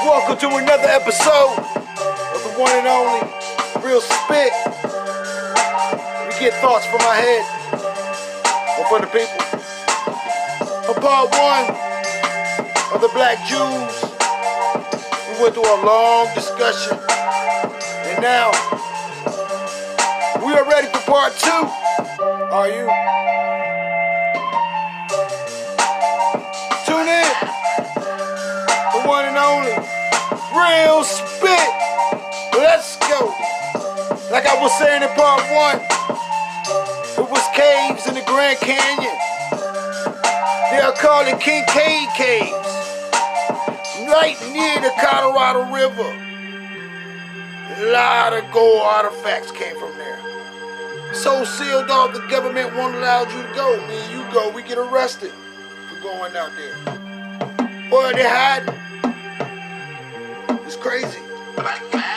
Welcome to another episode of the one and only Real Spit. We get thoughts from our head and for the people. For part one of the Black Jews, we went through a long discussion, and now we are ready for part two. Are you? Tune in. The one and only Real Spit. Let's go. Like I was saying in part one, it was caves in the Grand Canyon. They are called the Kincaid Caves, right near the Colorado River. A lot of gold artifacts came from there. So sealed off, the government won't allow you to go. Me and you go, we get arrested for going out there. Boy, they hiding. It's crazy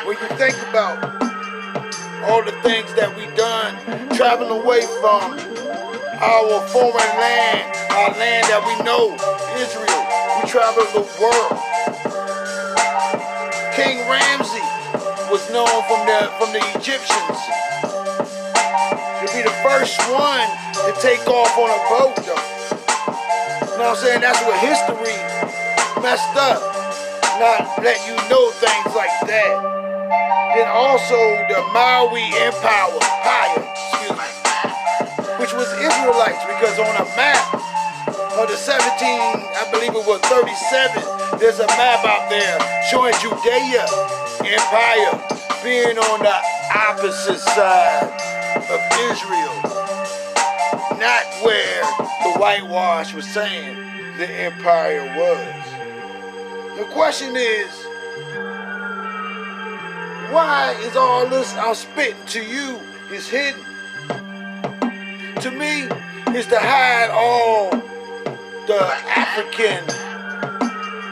when you think about all the things that we done, traveling away from our foreign land, our land that we know, Israel. We traveled the world. King Ramsey was known from the Egyptians to be the first one to take off on a boat, though. You know what I'm saying? That's what history messed up. Not let you know things like that. Then also the Maui Empire, which was Israelites, because on a map of the 37, there's a map out there showing Judea Empire being on the opposite side of Israel, not where the whitewash was saying the empire was. The question is, why is all this I'm spitting to you is hidden? To me, it's to hide all the African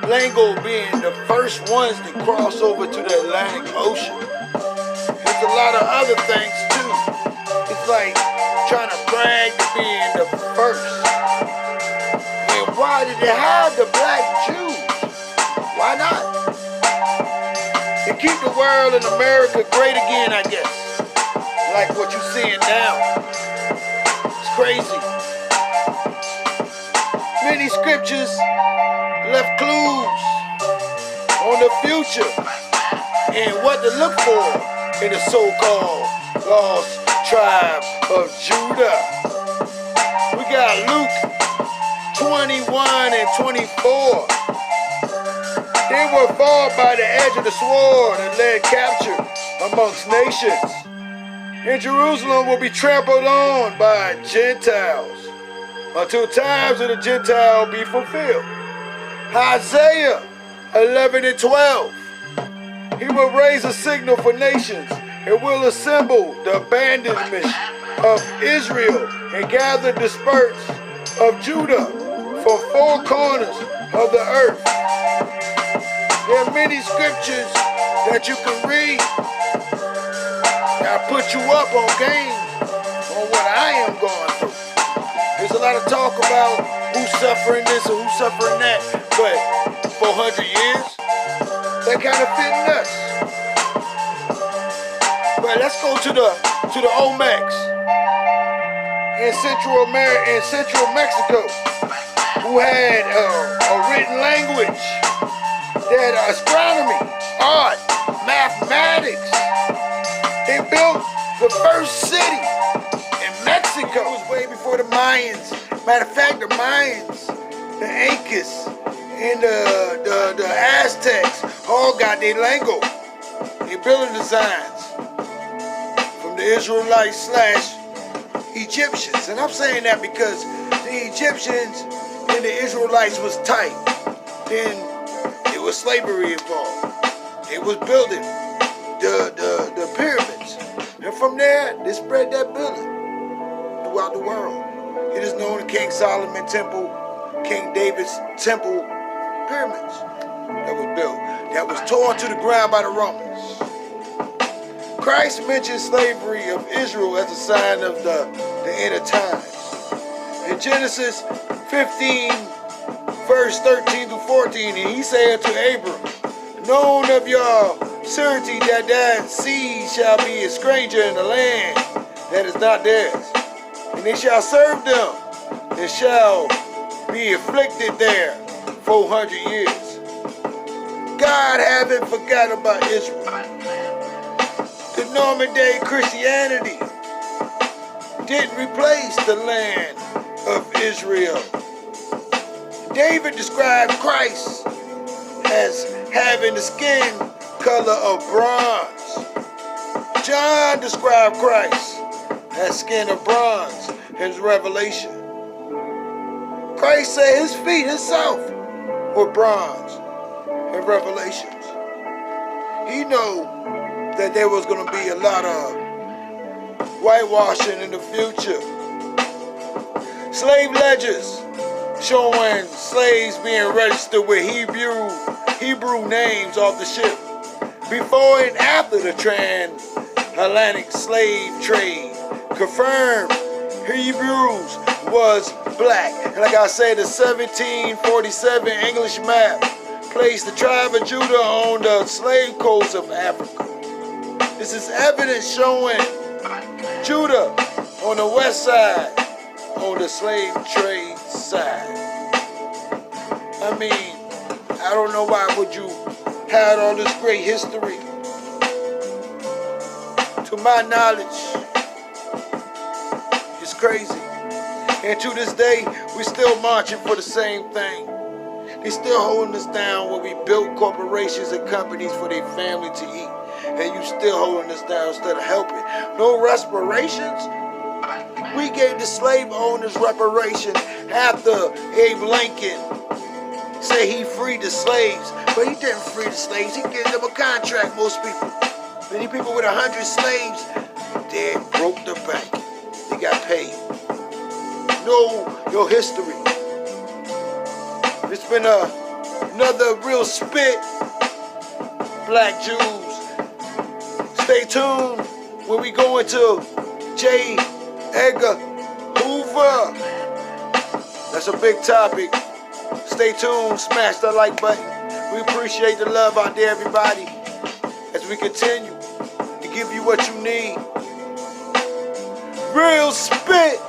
lingo being the first ones to cross over to the Atlantic Ocean. There's a lot of other things too. It's like trying to brag to being the first. And why did they hide the black Jews? Why not? And keep the world and America great again, I guess. Like what you're seeing now. It's crazy. Many scriptures left clues on the future and what to look for in the so-called lost tribe of Judah. We got Luke 21 and 24. They were fought by the edge of the sword and led captive amongst nations. And Jerusalem will be trampled on by Gentiles until times of the Gentile be fulfilled. Isaiah 11 and 12. He will raise a signal for nations and will assemble the abandonment of Israel and gather dispersed of Judah from four corners of the earth. There are many scriptures that you can read that put you up on game on what I am going through. There's a lot of talk about who's suffering this or who's suffering that, but 400 years, that kind of fitting us. But let's go to the Olmecs in Central America, in Central Mexico, who had a written language. They had astronomy, art, mathematics. They built the first city in Mexico. It was way before the Mayans. Matter of fact, the Mayans, the Incas, and the Aztecs all got their lingo, their building designs from the Israelites / Egyptians. And I'm saying that because the Egyptians and the Israelites was tight. Then it was slavery involved. It was building the pyramids. And from there, they spread that building throughout the world. It is known as King Solomon Temple, King David's Temple pyramids that was built, that was torn to the ground by the Romans. Christ mentioned slavery of Israel as a sign of the end of times. In Genesis 15, verse 13 to 14, and he said to Abram, known of your certainty that seed shall be a stranger in the land that is not theirs, and they shall serve them, and shall be afflicted there 400 years. God haven't forgot about Israel. The Norman Day Christianity didn't replace the land of Israel. David described Christ as having the skin color of bronze. John described Christ as skin of bronze in his Revelation. Christ said his feet himself were bronze in Revelations. He knew that there was going to be a lot of whitewashing in the future. Slave ledgers showing slaves being registered with Hebrew names off the ship before and after the transatlantic slave trade confirmed Hebrews was black. And like I said, the 1747 English map placed the tribe of Judah on the slave coast of Africa. This is evidence showing Judah on the west side, on the slave trade side. I mean, I don't know why would you have all this great history. To my knowledge, it's crazy. And to this day, we're still marching for the same thing. They still holding us down when we built corporations and companies for their family to eat. And you still holding us down instead of helping. No reparations. We gave the slave owners reparations after Abe Lincoln said he freed the slaves. But he didn't free the slaves. He gave them a contract, most people. Many people with 100 slaves, they broke the bank. They got paid. Know your history. It's been another real spit, Black Jews. Stay tuned when we go into J. Edgar Hoover. That's a big topic. Stay tuned. Smash that like button. We appreciate the love out there, everybody, as we continue to give you what you need. Real spit.